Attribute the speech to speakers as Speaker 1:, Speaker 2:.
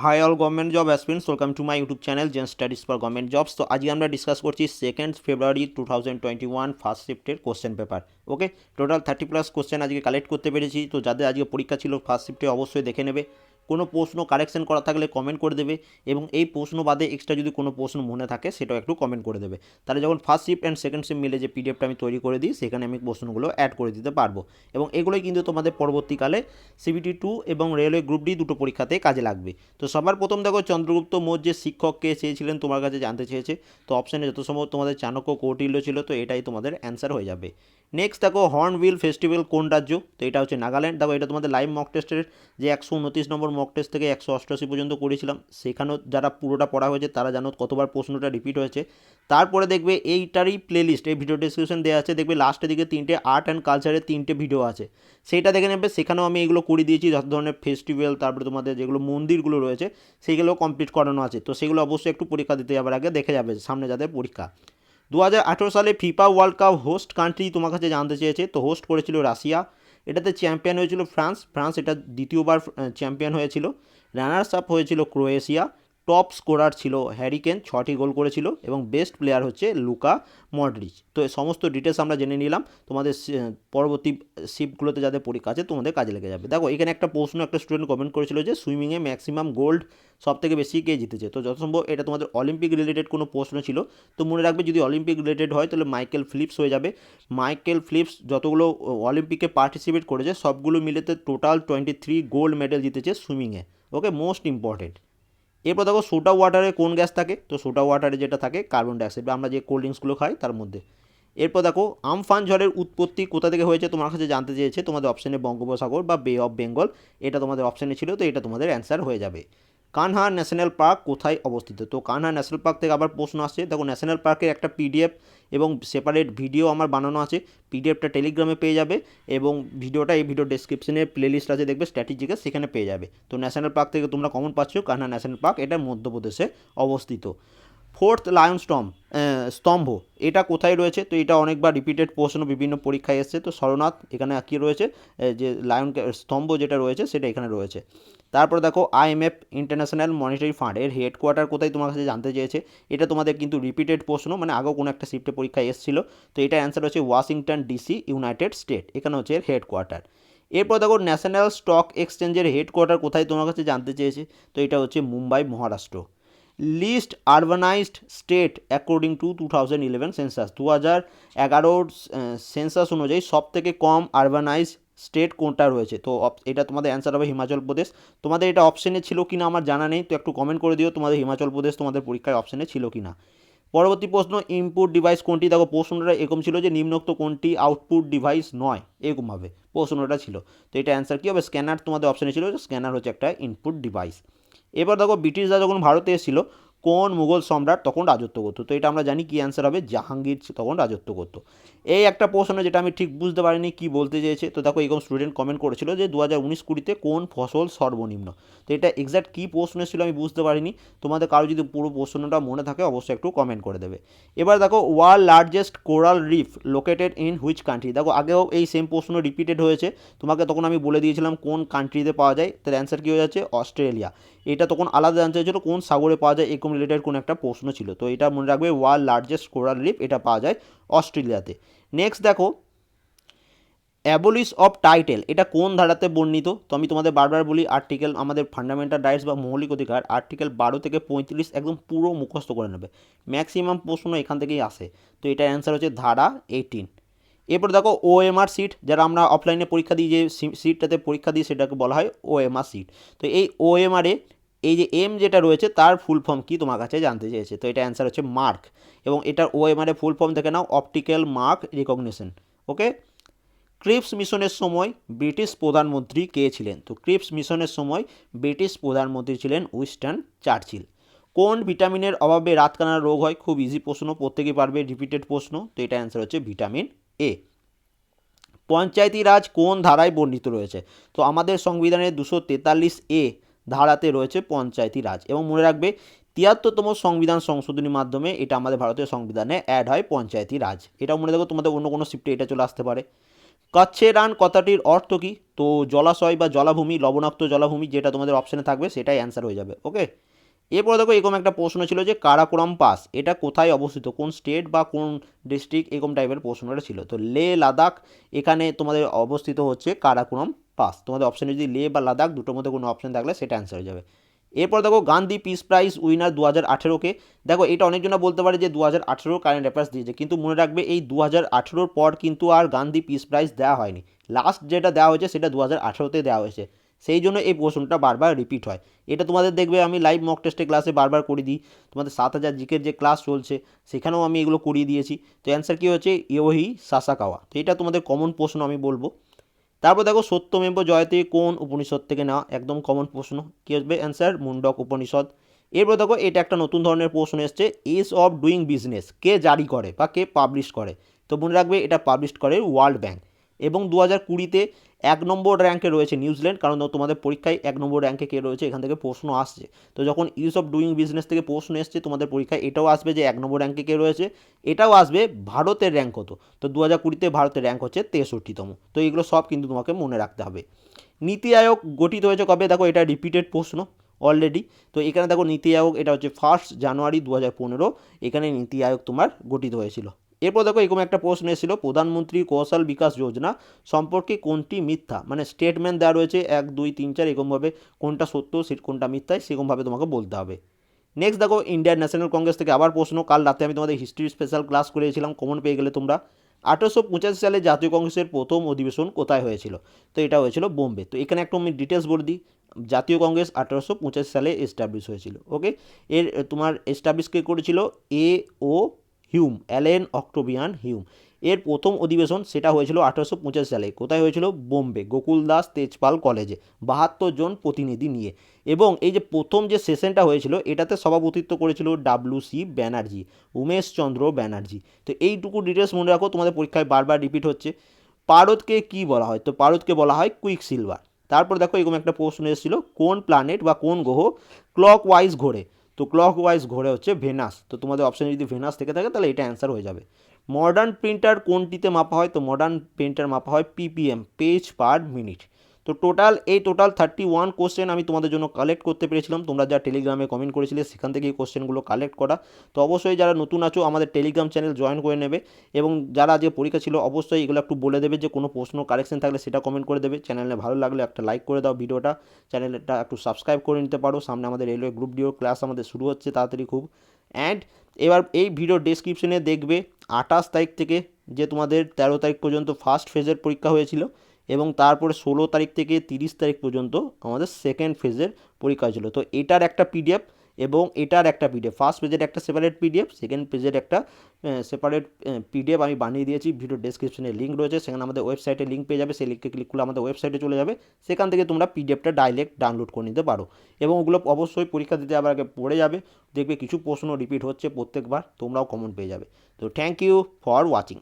Speaker 1: High all government job aspirants, welcome to my YouTube channel gen studies for government jobs. তো আজকে আমরা discuss করছি 2 February 2021 first শিফটের question paper. Okay, total 30+ question আজকে collect করতে পেরেছি। তো যাদের আজকে পরীক্ষা ছিল ফার্স্ট শিফটে অবশ্যই দেখে নেবে। কোনো প্রশ্ন কারেকশন করা থাকলে কমেন্ট করে দেবে, এবং এই প্রশ্ন বাদে এক্সট্রা যদি কোনো প্রশ্ন মনে থাকে সেটাও একটু কমেন্ট করে দেবে। তাহলে যখন first shift and second shift মিলে যে পিডিএফটা আমি তৈরি করে দিই, সেখানে আমি প্রশ্নগুলো অ্যাড করে দিতে পারবো, এবং এগুলোই কিন্তু তোমাদের পরবর্তীকালে CBT 2 এবং রেলওয়ে গ্রুপ ডি দুটো পরীক্ষাতে কাজে লাগবে। তো সবার প্রথম দেখো, চন্দ্রগুপ্ত মৌর্য শিক্ষককে চেয়েছিলেন, তোমার কাছে জানতে চেয়েছে। তো অপশানে যত সম্ভব তোমাদের চাণক্য কৌটিল্য ছিল, তো এটাই তোমাদের অ্যান্সার হয়ে যাবে। নেক্সট দেখো, হর্নবিল ফেস্টিভ্যাল কোন রাজ্য? তো এটা হচ্ছে নাগাল্যান্ড। দেখো এটা তোমাদের লাইভ মক টেস্টের যে 129 নম্বর মক টেস্ট থেকে 188 পর্যন্ত করেছিলাম, সেখানেও যারা পুরোটা পড়া হয়েছে তারা জানো কতবার প্রশ্নটা রিপিট হয়েছে। তারপরে দেখবে এইটারই প্লেলিস্ট এই ভিডিও ডিসক্রিপশন দেওয়া আছে, দেখবে লাস্টের দিকে 3টে আর্ট অ্যান্ড কালচারের 3টে ভিডিও আছে, সেইটা দেখে নেবে। সেখানেও আমি এগুলো করে দিয়েছি, যত ধরনের ফেস্টিভ্যাল, তারপরে তোমাদের যেগুলো মন্দিরগুলো রয়েছে সেইগুলো কমপ্লিট করানো আছে। তো সেগুলো অবশ্যই একটু পরীক্ষা দিতে যাবার আগে দেখে যাবে, সামনে যাদের পরীক্ষা। 2018 সালে FIFA world cup host country তোমার কাছে জানতে চেয়েছে। তো হোস্ট করেছিল রাশিয়া, এটাতে চ্যাম্পিয়ন হয়েছিল ফ্রান্স এটা দ্বিতীয়বার চ্যাম্পিয়ন হয়েছিল। রানার্স আপ হয়েছিল ক্রোয়েশিয়া। টপ স্কোরার ছিল হ্যারিকেন, 6টি গোল করেছিল, এবং বেস্ট প্লেয়ার হচ্ছে লুকা মডরিচ। তো এই সমস্ত ডিটেলস আমরা জেনে নিলাম, তোমাদের পরবর্তী শিফটগুলোতে যাদের পরীক্ষা আছে তোমাদের কাজে লেগে যাবে। দেখো এখানে একটা প্রশ্ন একটা স্টুডেন্ট কমেন্ট করেছিল যে সুইমিংয়ে ম্যাক্সিমাম গোল্ড সব থেকে বেশি কে জিতেছে। তো যত সম্ভব এটা তোমাদের অলিম্পিক রিলেটেড কোনো প্রশ্ন ছিল। তো মনে রাখবে, যদি অলিম্পিক রিলেটেড হয় তাহলে মাইকেল ফিলিপস হয়ে যাবে। মাইকেল ফিলিপস যতগুলো অলিম্পিকে পার্টিসিপেট করেছে সবগুলো মিলেতে টোটাল 23 গোল্ড মেডেল জিতেছে সুইমিংয়ে। ওকে, মোস্ট ইম্পর্টেন্ট। এরপর দেখো, সোডা ওয়াটারে কোন গ্যাস থাকে? তো সোডা ওয়াটারে যেটা থাকে কার্বন ডাইঅক্সাইড, বা আমরা যে কোল্ড ড্রিঙ্কসগুলো খাই তার মধ্যে। এরপর দেখো, আমফান ঝড়ের উৎপত্তি কোথা থেকে হয়েছে তোমার কাছে জানতে চেয়েছে। তোমাদের অপশানে বঙ্গোপসাগর বা বে অফ বেঙ্গল, এটা তোমাদের অপশানে ছিল, তো এটা তোমাদের অ্যান্সার হয়ে যাবে। কানহা ন্যাশনাল পার্ক কোথায় অবস্থিত? তো কানহা ন্যাশনাল পার্ক থেকে আবার প্রশ্ন আসছে। দেখো ন্যাশনাল পার্কের একটা পিডিএফ এবং সেপারেট ভিডিও আমার বানানো আছে, পিডিএফটা টেলিগ্রামে পেয়ে যাবে, এবং ভিডিওটা এই ভিডিও ডেসক্রিপশনে প্লেলিস্ট আছে, দেখবে স্ট্র্যাটেজিকে, সেখানে পেয়ে যাবে। তো ন্যাশনাল পার্ক থেকে তোমরা কমন পাচ্ছ, কানহা ন্যাশনাল পার্ক এটা মধ্যপ্রদেশে অবস্থিত। ফোর্থ লায়ন স্তম্ভ এটা কোথায় রয়েছে? তো এটা অনেকবার রিপিটেড প্রশ্ন বিভিন্ন পরীক্ষায় এসছে। তো সরনাথ এখানে কী রয়েছে, যে লায়ন স্তম্ভ যেটা রয়েছে সেটা এখানে রয়েছে। তারপর দেখো, IMF ইন্টারন্যাশনাল মনিটারি ফান্ড এর হেডকোয়ার্টার কোথায় তোমার কাছে জানতে চেয়েছে। এটা তোমাদের কিন্তু রিপিটেড প্রশ্ন, মানে আগেও কোনো একটা শিফটে পরীক্ষায় এসেছিলো। তো এটার অ্যান্সার হচ্ছে ওয়াশিংটন DC, ইউনাইটেড স্টেট, এখানে হচ্ছে এর হেডকোয়ার্টার। এরপর দেখো, ন্যাশনাল স্টক এক্সচেঞ্জের হেডকোয়ার্টার কোথায় তোমার কাছে জানতে চেয়েছে। তো এটা হচ্ছে Mumbai, Maharashtra. List urbanised state according to 2011 census, 2011 census অনুযায়ী সব থেকে কম আরবানাইজ স্টেট কোনটা রয়েছে? তো এটা তোমাদের অ্যান্সার হবে হিমাচল প্রদেশ। তোমাদের এটা অপশানে ছিল কি না আমার জানা নেই, তো একটু কমেন্ট করে দিও তোমাদের হিমাচল প্রদেশ তোমাদের পরীক্ষায় অপশানে ছিল কি না। পরবর্তী প্রশ্ন, ইনপুট ডিভাইস কোনটি? দেখো প্রশ্নটা এরকম ছিল যে নিম্নোক্ত কোনটি আউটপুট ডিভাইস নয়, এরকমভাবে প্রশ্নটা ছিল। তো এটা অ্যান্সার কী হবে? স্ক্যানার তোমাদের অপশানে ছিল, স্ক্যানার হচ্ছে একটা ইনপুট ডিভাইস। এবার দেখো, ব্রিটিশরা যখন ভারতে এসেছিল কোন মুঘল সম্রাট তখন রাজত্ব করতো? তো এটা আমরা জানি কি অ্যান্সার হবে, জাহাঙ্গীর তখন রাজত্ব করতো। এই একটা প্রশ্ন যেটা আমি ঠিক বুঝতে পারিনি কি বলতে চেয়েছে। তো দেখো এরকম স্টুডেন্ট কমেন্ট করেছিল যে 2019-20 কোন ফসল সর্বনিম্ন। তো এটা এক্স্যাক্ট কী প্রশ্ন ছিল আমি বুঝতে পারিনি। তোমাদের কারো যদি পুরো প্রশ্নটা মনে থাকে অবশ্যই একটু কমেন্ট করে দেবে। এবার দেখো, world largest coral reef located in which country? দেখো আগেও এই সেম প্রশ্ন রিপিটেড হয়েছে, তোমাকে তখন আমি বলে দিয়েছিলাম কোন কান্ট্রিতে পাওয়া যায়। তার অ্যান্সার কী হয়ে যাচ্ছে, অস্ট্রেলিয়া। এটা তখন আলাদা জানতে হয়েছিল কোন সাগরে পাওয়া যায়, এরকম রিলেটেড কোন একটা প্রশ্ন ছিল। তো এটা মনে রাখবে, ওয়ার্ল্ড লার্জেস্ট কোরাল রিফ এটা পাওয়া যায় অস্ট্রেলিয়াতে। নেক্সট দেখো, অ্যাবলিশ অফ টাইটেল এটা কোন ধারাতে বর্ণিত? তো আমি তোমাদের বারবার বলি, আর্টিকেল আমাদের ফান্ডামেন্টাল রাইটস বা মৌলিক অধিকার, আর্টিকেল 12 থেকে 35 একদম পুরো মুখস্থ করে নেবে, ম্যাক্সিমাম প্রশ্ন এখান থেকেই আসে। তো এটা অ্যান্সার হচ্ছে ধারা 18। এরপর দেখো, OMR সিট, যারা আমরা অফলাইনে পরীক্ষা দিই যে সিটটাতে পরীক্ষা দিই সেটাকে বলা হয় OMR সিট। তো এই OMR-এ এই যে এম যেটা রয়েছে তার ফুল ফর্ম কি তোমার কাছে জানতে চেয়েছে। তো এটা অ্যান্সার হচ্ছে মার্ক, এবং এটার OMR-এ ফুল ফর্ম দেখে নাও, অপটিক্যাল মার্ক রিকগনিশন। ওকে, ক্রিপস মিশনের সময় ব্রিটিশ প্রধানমন্ত্রী কে ছিলেন? তো ক্রিপস মিশনের সময় ব্রিটিশ প্রধানমন্ত্রী ছিলেন উইনস্টন চার্চিল। কোন ভিটামিনের অভাবে রাতকানা রোগ হয়? খুব ইজি প্রশ্ন, প্রত্যেকেই পারবে, রিপিটেড প্রশ্ন। তো এটা অ্যান্সার হচ্ছে ভিটামিন A। পঞ্চায়েতি রাজ কোন ধারায় বর্ণিত রয়েছে? তো আমাদের সংবিধানের 243A ধারাতে রয়েছে পঞ্চায়েতি রাজ, এবং মনে রাখবে 73তম সংবিধান সংশোধনীর মাধ্যমে এটা আমাদের ভারতীয় সংবিধানে অ্যাড হয় পঞ্চায়েতি রাজ। এটাও মনে রাখো, তোমাদের অন্য কোনো শিফটে এটা চলে আসতে পারে। কচ্ছের রান কথাটির অর্থ কী? তো জলাশয় বা জলাভূমি, লবণাক্ত জলাভূমি যেটা তোমাদের অপশানে থাকবে সেটাই অ্যান্সার হয়ে যাবে। ওকে, এরপর দেখো এরকম একটা প্রশ্ন ছিল যে কারাকোরাম পাস এটা কোথায় অবস্থিত, কোন স্টেট বা কোন ডিস্ট্রিক্ট, এরকম টাইপের প্রশ্নটা ছিল। তো লে লাদাখ এখানে তোমাদের অবস্থিত হচ্ছে কারাকোরাম পাস। তোমাদের অপশানে যদি লে বা লাদাখ দুটোর মধ্যে কোনো অপশান থাকলে সেটা অ্যান্সার হয়ে যাবে। এরপর দেখো গান্ধী পিস প্রাইজ উইনার 2018কে, দেখো এটা অনেকজনা বলতে পারে যে 2018 কারেন্ট অ্যাফেয়ার্স দিয়েছে, কিন্তু মনে রাখবে এই 2018 পর কিন্তু আর গান্ধী পিস প্রাইজ দেওয়া হয়নি। লাস্ট যেটা দেওয়া হয়েছে সেটা 2018তে দেওয়া হয়েছে, সেই জন্য এই প্রশ্নটা বারবার রিপিট হয়। এটা তোমাদের দেখবে আমি লাইভ মক টেস্টে ক্লাসে বারবার করে দিই, তোমাদের 7000 জিকের যে ক্লাস চলছে সেখানেও আমি এগুলো করিয়ে দিয়েছি। তো অ্যান্সার কী হচ্ছে, ইয়োহি সাসাকাওয়া। তো এটা তোমাদের কমন প্রশ্ন আমি বলবো। তারপর দেখো সত্যমেব জয়তে কোন উপনিষদ থেকে নেওয়া, একদম কমন প্রশ্ন, কী আসবে অ্যান্সার, মুন্ডক উপনিষদ। এরপর দেখো এটা একটা নতুন ধরনের প্রশ্ন এসছে, ইজ অফ ডুইং বিজনেস কে জারি করে বা কে পাবলিশ করে। তো মনে রাখবে এটা পাবলিশ করে ওয়ার্ল্ড ব্যাংক। এবং 2020-তে 1 নম্বর র্যাঙ্কে রয়েছে নিউজিল্যান্ড, কারণ তোমাদের পরীক্ষায় 1 নম্বর র্যাঙ্কে কে রয়েছে এখান থেকে প্রশ্ন আসছে। তো যখন ইউজ অফ ডুইং বিজনেস থেকে প্রশ্ন এসছে তোমাদের পরীক্ষায় এটাও আসবে যে 1 নম্বর র্যাঙ্কে কে রয়েছে, এটাও আসবে ভারতের র্যাঙ্ক কত। তো 2020-তে ভারতের র্যাঙ্ক হচ্ছে 63তম। তো এগুলো সব কিন্তু তোমাকে মনে রাখতে হবে। নীতি আয়োগ গঠিত হয়েছে কবে, দেখো এটা রিপিটেড প্রশ্ন অলরেডি। তো এখানে দেখো নীতি আয়োগ এটা হচ্ছে 1 জানুয়ারি 2015, এখানে নীতি আয়োগ তোমার গঠিত হয়েছিল। এরপর দেখো এরকম একটা প্রশ্ন এসেছিল, প্রধানমন্ত্রী কৌশল বিকাশ যোজনা সম্পর্কে কোনটি মিথ্যা, মানে স্টেটমেন্ট দেওয়া রয়েছে 1 2 3 4 এরকমভাবে, কোনটা সত্য কোনটা মিথ্যা সেরকমভাবে তোমাকে বলতে হবে। নেক্সট দেখো ইন্ডিয়ান ন্যাশনাল কংগ্রেস থেকে আবার প্রশ্ন, কাল রাতে আমি তোমাদের হিস্ট্রি স্পেশাল ক্লাস করেছিলাম, কমন পেয়ে গেলে তোমরা। 1885 সালে জাতীয় কংগ্রেসের প্রথম অধিবেশন কোথায় হয়েছিল, তো এটা হয়েছিল বোম্বে। তো এখানে একটু আমি ডিটেলস বলে দিই, জাতীয় কংগ্রেস 1885 সালে এস্টাবলিশ হয়েছিল। ওকে, এর তোমার এস্টাবলিশ কে করেছিল, A O Hume, Allan Octavian Hume. এর প্রথম অধিবেশন সেটা হয়েছিল 1885 সালে, কোথায় হয়েছিল, বোম্বে, গোকুল দাস তেজপাল কলেজে, 72 জন প্রতিনিধি নিয়ে। এবং এই যে প্রথম যে সেশনটা হয়েছিল এটাতে সভাপতিত্ব করেছিল WC ব্যানার্জি, উমেশ চন্দ্র ব্যানার্জি। তো এইটুকু ডিটেলস মনে রাখো, তোমাদের পরীক্ষায় বারবার রিপিট হচ্ছে। পারদকে কি বলা হয়, তো পারদকে বলা হয় কুইক সিলভার। তারপর দেখো এরকম একটা প্রশ্ন এসেছিল, কোন প্ল্যানেট বা কোন গ্রহ ক্লক ওয়াইজ ঘোরে, তো ক্লক ওয়াইজ ঘোরে হচ্ছে ভেনাস। তো তোমাদের অপশানে যদি ভেনাস থেকে থাকে তাহলে এটা অ্যান্সার হয়ে যাবে। মডার্ন প্রিন্টার কোনটিতে মাপা হয়, তো মডার্ন প্রিন্টার মাপা হয় PPM, পেজ পার মিনিট। তো টোটাল 31 কোশ্চেন আমি তোমাদের জন্য কালেক্ট করতে পেরেছিলাম, তোমরা যা টেলিগ্রামে কমেন্ট করেছিলে সেখান থেকে এই কোশ্চেনগুলো কালেক্ট করা। তো অবশ্যই যারা নতুন আছো আমাদের টেলিগ্রাম চ্যানেল জয়েন করে নেবে, এবং যারা যে পরীক্ষা ছিল অবশ্যই এগুলো একটু বলে দেবে, যে কোনো প্রশ্ন কারেকশন থাকলে সেটা কমেন্ট করে দেবে। চ্যানেলে ভালো লাগলে একটা লাইক করে দাও ভিডিওটা, চ্যানেলটা একটু সাবস্ক্রাইব করে নিতে পারো। সামনে আমাদের রেলওয়ে গ্রুপ ডিও ক্লাস আমাদের শুরু হচ্ছে তাড়াতাড়ি খুব। অ্যান্ড এবার এই ভিডিও ডেসক্রিপশনে দেখবে 28 তারিখ থেকে যে তোমাদের 13 তারিখ পর্যন্ত ফার্স্ট ফেজের পরীক্ষা হয়েছিল, এবং তারপরে 16 তারিখ থেকে 30 তারিখ পর্যন্ত আমাদের সেকেন্ড ফেজের পরীক্ষা ছিল। তো এটার একটা পিডিএফ এবং এটার একটা পিডিএফ, ফার্স্ট পেজের একটা সেপারেট পিডিএফ, সেকেন্ড পেজের একটা সেপারেট পিডিএফ আমি বানিয়ে দিয়েছি। ভিডিও ডেসক্রিপশনে লিঙ্ক রয়েছে, সেখানে আমাদের ওয়েবসাইটে লিঙ্ক পেয়ে যাবে, সেই লিঙ্কে ক্লিক করলে আমাদের ওয়েবসাইটে চলে যাবে, সেখান থেকে তোমরা পিডিএফটা ডাইরেক্ট ডাউনলোড করে নিতে পারো। এবং ওগুলো অবশ্যই পরীক্ষা দিতে আবার আগে পড়ে যাবে, দেখবে কিছু প্রশ্ন রিপিট হচ্ছে প্রত্যেকবার, তোমরাও কমন পেয়ে যাবে। তো থ্যাংক ইউ ফর ওয়াচিং।